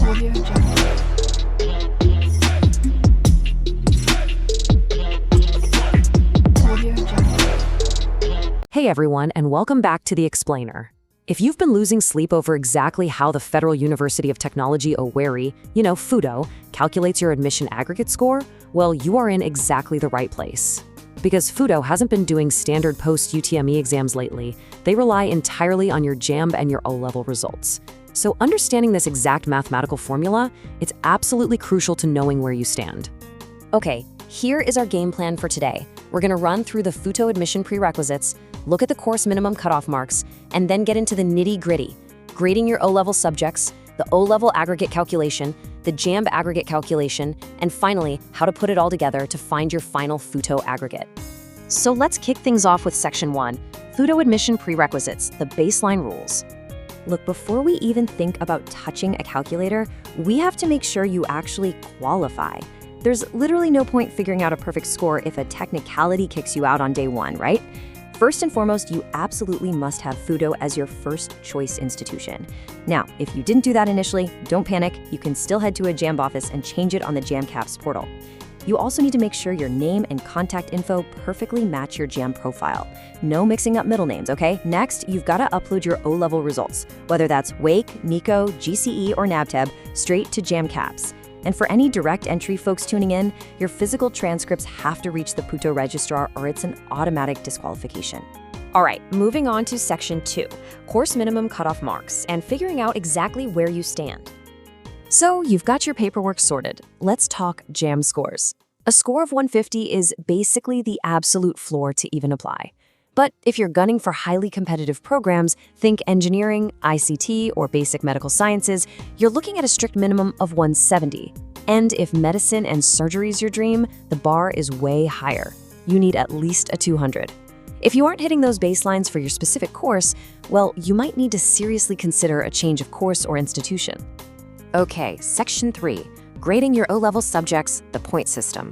Audio Jungle. Audio Jungle. Hey everyone, and welcome back to The Explainer. If you've been losing sleep over exactly how the Federal University of Technology OWERI, Futo, calculates your admission aggregate score, well, you are in exactly the right place. Because Futo hasn't been doing standard post-UTME exams lately, they rely entirely on your JAMB and your O-level results. So understanding this exact mathematical formula, it's absolutely crucial to knowing where you stand. Okay, here is our game plan for today. We're going to run through the Futo admission prerequisites, look at the course minimum cutoff marks, and then get into the nitty-gritty, grading your O-level subjects, the O-level aggregate calculation, the JAMB aggregate calculation, and finally, how to put it all together to find your final Futo aggregate. So let's kick things off with Section 1, Futo admission prerequisites, the baseline rules. Look, before we even think about touching a calculator, we have to make sure you actually qualify. There's literally no point figuring out a perfect score if a technicality kicks you out on day one, right? First and foremost, you absolutely must have Futo as your first choice institution. Now, if you didn't do that initially, don't panic. You can still head to a JAMB office and change it on the JAMCAPS portal. You also need to make sure your name and contact info perfectly match your JAMB profile. No mixing up middle names, okay? Next, you've got to upload your O-level results, whether that's WAKE, NICO, GCE, or NABTEB, straight to JAMCAPS. And for any direct entry folks tuning in, your physical transcripts have to reach the Futo registrar or it's an automatic disqualification. All right, moving on to Section 2, course minimum cutoff marks, and figuring out exactly where you stand. So you've got your paperwork sorted. Let's talk JAMB scores. A score of 150 is basically the absolute floor to even apply. But if you're gunning for highly competitive programs, think engineering, ICT, or basic medical sciences, you're looking at a strict minimum of 170. And if medicine and surgery is your dream, the bar is way higher. You need at least a 200. If you aren't hitting those baselines for your specific course, well, you might need to seriously consider a change of course or institution. Okay, Section 3, grading your O-level subjects, the point system.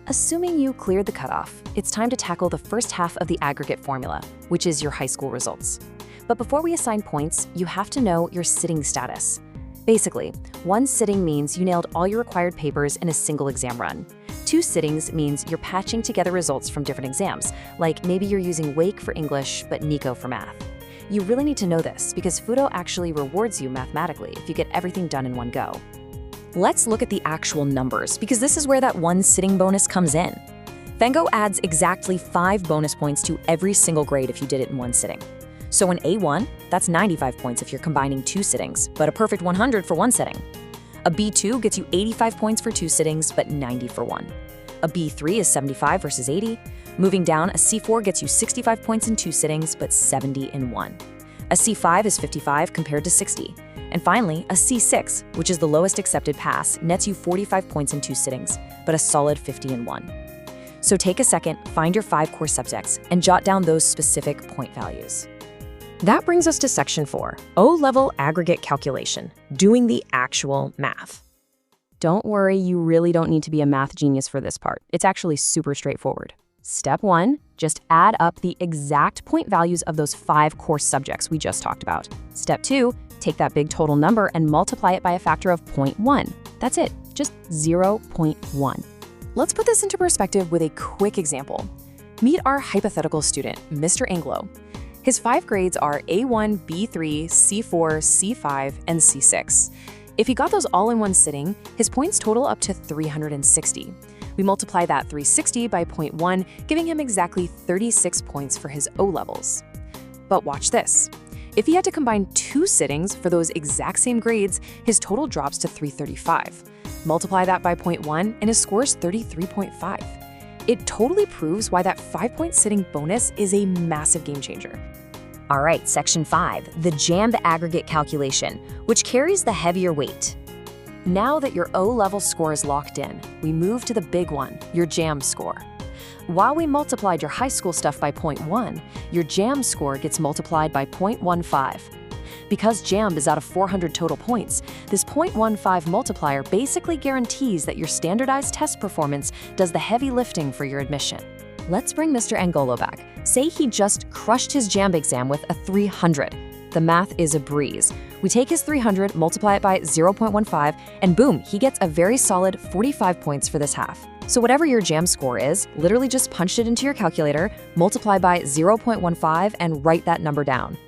Assuming you cleared the cutoff, it's time to tackle the first half of the aggregate formula, which is your high school results. But before we assign points, you have to know your sitting status. Basically, one sitting means you nailed all your required papers in a single exam run. 2 sittings means you're patching together results from different exams, like maybe you're using WAKE for English but NICO for math. You really need to know this because Futo actually rewards you mathematically if you get everything done in one go. Let's look at the actual numbers because this is where that one sitting bonus comes in. Fango adds exactly 5 bonus points to every single grade if you did it in one sitting. So an A1, that's 95 points if you're combining 2 sittings, but a perfect 100 for one sitting. A B2 gets you 85 points for 2 sittings, but 90 for one. A B3 is 75 versus 80. Moving down, a C4 gets you 65 points in 2 sittings, but 70 in one. A C5 is 55 compared to 60. And finally, a C6, which is the lowest accepted pass, nets you 45 points in 2 sittings, but a solid 50 in one. So take a second, find your 5 core subjects, and jot down those specific point values. That brings us to Section 4, O-level aggregate calculation, doing the actual math. Don't worry, you really don't need to be a math genius for this part. It's actually super straightforward. Step 1, just add up the exact point values of those 5 course subjects we just talked about. Step 2, take that big total number and multiply it by a factor of 0.1. That's it, just 0.1. Let's put this into perspective with a quick example. Meet our hypothetical student, Mr. Anglo. His 5 grades are A1, B3, C4, C5, and C6. If he got those all in one sitting, his points total up to 360. We multiply that 360 by 0.1, giving him exactly 36 points for his O-levels. But watch this. If he had to combine 2 sittings for those exact same grades, his total drops to 335. Multiply that by 0.1, and his score is 33.5. It totally proves why that 5-point sitting bonus is a massive game changer. All right, Section 5, the JAMB aggregate calculation, which carries the heavier weight. Now that your O-level score is locked in, we move to the big one, your JAMB score. While we multiplied your high school stuff by 0.1, your JAMB score gets multiplied by 0.15. Because JAMB is out of 400 total points, this 0.15 multiplier basically guarantees that your standardized test performance does the heavy lifting for your admission. Let's bring Mr. Angolo back. Say he just crushed his JAMB exam with a 300. The math is a breeze. We take his 300, multiply it by 0.15, and boom, he gets a very solid 45 points for this half. So whatever your jam score is, literally just punch it into your calculator, multiply by 0.15, and write that number down.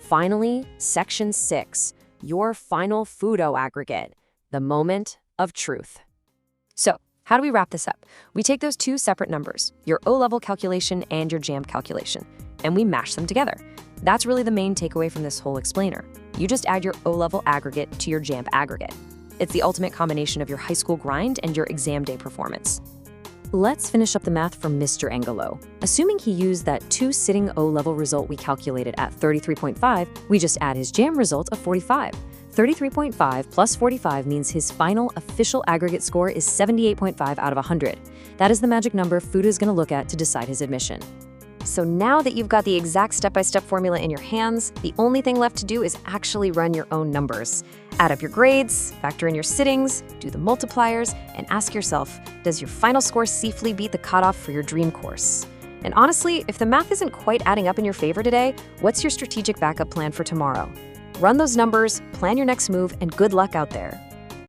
Finally, Section 6, your final Futo aggregate, the moment of truth. So, how do we wrap this up? We take those two separate numbers, your O-level calculation and your jam calculation, and we mash them together. That's really the main takeaway from this whole explainer. You just add your O-level aggregate to your jam aggregate. It's the ultimate combination of your high school grind and your exam day performance. Let's finish up the math for Mr. Angelo. Assuming he used that two-sitting O-level result we calculated at 33.5, we just add his jam result of 45. 33.5 plus 45 means his final official aggregate score is 78.5 out of 100. That is the magic number Futo is going to look at to decide his admission. So now that you've got the exact step-by-step formula in your hands, the only thing left to do is actually run your own numbers. Add up your grades, factor in your sittings, do the multipliers, and ask yourself, does your final score safely beat the cutoff for your dream course? And honestly, if the math isn't quite adding up in your favor today, what's your strategic backup plan for tomorrow? Run those numbers, plan your next move, and good luck out there.